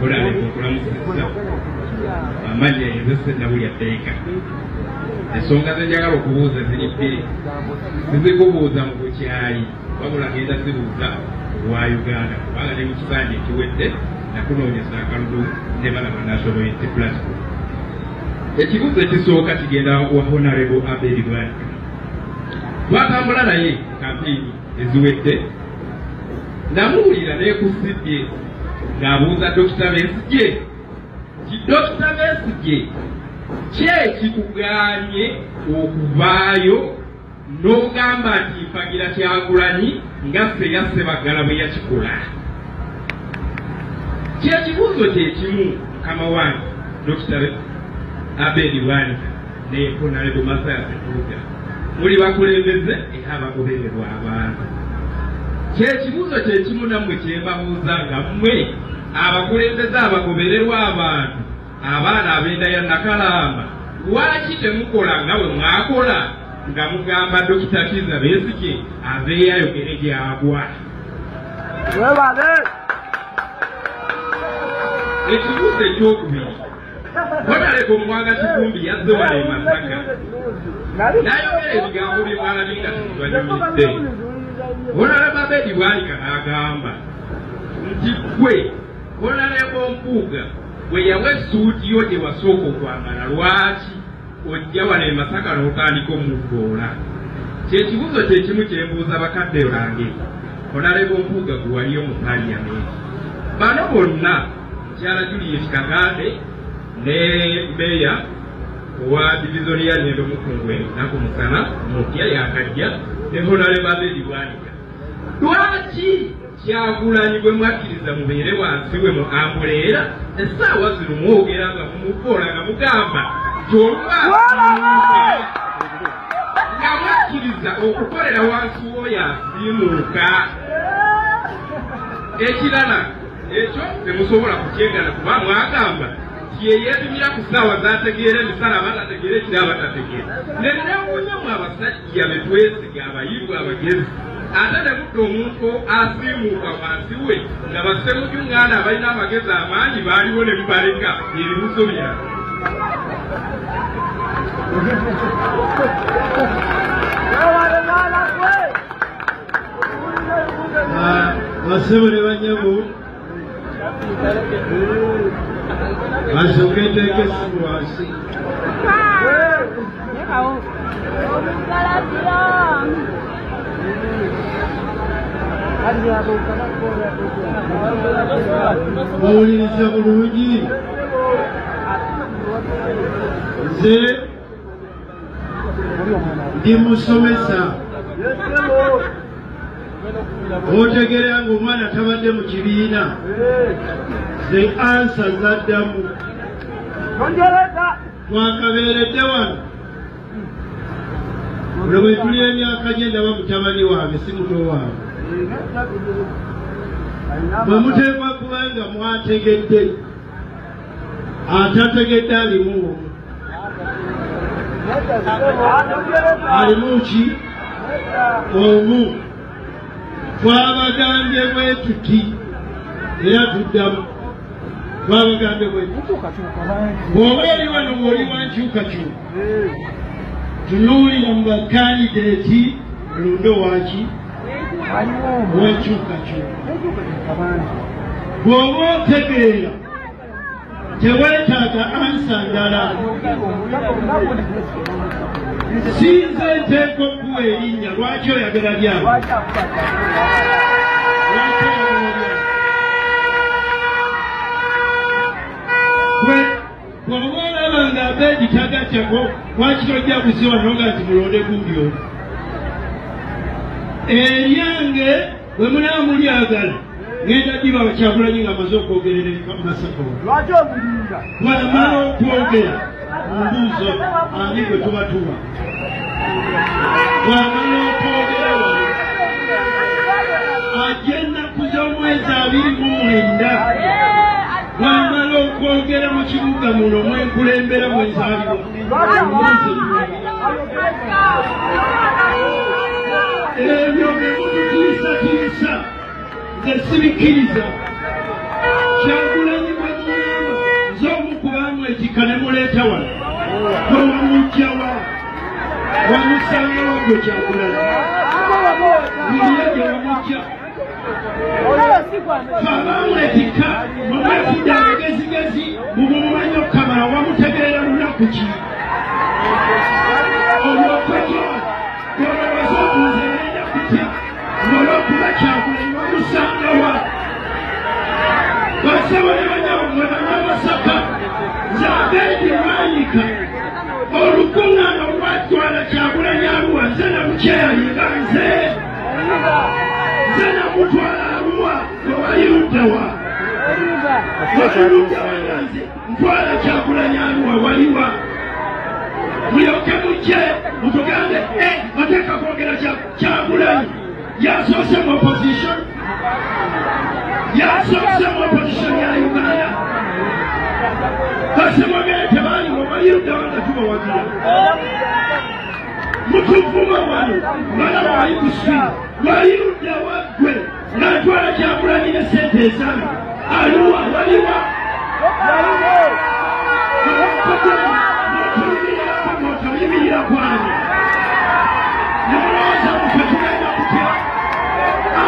olale okulamusisa amanya yezese nabuli ateeka ensonga zenjagala okubuuza ziri bbiri sizikubuuza mu bukyali wabula genda zibuuza wa Uganda kubanga ne mu kisanja ekiwedde nakunoonyesa akalulu ne balaba National Unity Platform. Ekibuuzo ekisooka kigenda wa Honorable Abel Bwanika. Twatambula naye kampiini eziwedde namuwulira neekusiddye ng'abuuza Dr. Besigye ti Dr. Besigye ki ekikugaanye okuvaayo n'ogamba nti mpagira Kyagulanyi nga ffe yasse Baggala bwe yakikola. Kyekibuuzo kyekimu mukama wange Dr. Abel Bwanika ne Honorable Masaya Sefuuga muli bakulembeze era abagobererwa abantu. Kyekibuuzo kyekimu nammwe kyembabuuza nga mmwe abakulembeze abagobererwa abantu abaana ab'enda ya Nakalamba lwaki temukola nga bwe mwakola nga mugamba Dr. Kizza Besigye aveeyo ayogere gyagwa. Ekibuuzo ekyokubiri Honorable Mwanga Kivumbi yazze wano e Masaka n'ayogera ebigambo bye mwalabi nga titubanyumidde. Honorable Abel Bwanika n'agamba nti ggwe Honorable Mpuuga bwe yawa essuuti yo gye wasooka okwambala lwaki ojja wano e Masaka n'otandika omuvoola. Kyekibuuzo kyekimu kyembuuza bakadde bange Honorable Mpuuga gwe waliyo mu Parliament. Bano bonna Mukyala Julius Kagande ne Meya owa divizoni ya Nyendo Mukungwe Nakumusana Mutya yakajja ne Honorable Abel Bwanika. Lwaki Kyagulanyi bwe mwakkiriza mubeere wansi we mu ambuleera essaawa zino mwogera nga mumuvoola nga mugamba gy'olwasi nga mwakkiriza okukolera wansi w'oyo asiimuuka. Ekirala ekyo temusobola kukyegana kuba mwagamba yeyeepimira ku ssaawa z'ategeera emisala abatategeera ekiri abatategeera. Ne newuunyamu abasajja be twesiga abayivu abagezi ate ne mudde omuntu asiimuuka wansi we nga bassemujuŋŋaana abalina amagezi amangi baaliwo ne mubaleka ebibuzo byabwe. Basebo ne banyabo basooka enteeka essimu wansi. Owuliriza bulungi nze ndi musomesa. Otegeera ng'omwana tabadde mu kibiina ze ansa zaddamu. Twakabeeredde wano olwo bwe tuli emyaka gye ndaba mutabani wange si muto wange. Bwe muteekwa kuba nga mwategedde atategedde alimu ki omu. Twabagambye bwe tuti era tuddamu twabagambye bwe tuti bw'oba eri wano ng'oli wa nkyukakyuka tunuulira mu bakandideeti lundo waki wenkyukakyuka. Bw'oba otegeera teweetaaga ansa ndala. Sinze nteeka okuwa erinnya lwaki oyagala lyange. Bw'oba olaba nga Abedi tagatyako lwaki tojja kusiwa nonga nti mulonde gundi oyo. Eryange bwe munaaba mulyagala ngenda diba Kyagulanyi nga amaze okwogerera Masaka. Bw'amala okwogera mbuuzo ani gwe tuba tuba. Bw'amala okwogera ajja ennaku z'omwezi 29 bw'amala okwogera mu kibuga muno mwenkulembera mwenzaalibwa. Ebyo bye mututiisatiisa nze sibikkiriza. Kyagulanyi kanemuleta wano wawamujjawa wamusanga wagwe Kyagulanyi muliyeje wamujja fabamuletika mumwefudde abagezigezi mubumumanyi okukamala wamutegeera lunaku ki olwokwekyo olowooza obuuza erenda kutya ng'olwokuba Kyagulanyi wamusangawa basaba ne banyamwe banyamasaka zabeedi mwanika olukuŋŋaana olwatwala Kyagulanyi Arua nze namukyeyayinga nze namutwala Arua wewayiruddewa wayiruddewa nanze ntwala Kyagulanyi Arua waliwa mulyoke mujje mutugambe bateeka kwogera Kyagulanyi yasoose mu opposition ya Uganda basemwagere tebaali wabayiruddewa nga tubawagira mutuvuma wano balaba wayikusiina wayiruddewa ggwe n'atwala Kyagulanyi ne ssente ezaana Arua waliwa notuyimirira kwange nemulowooza mutwe tugenda kutya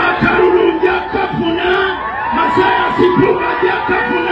akalulu njakafuna Masaya Sipuma njakafuna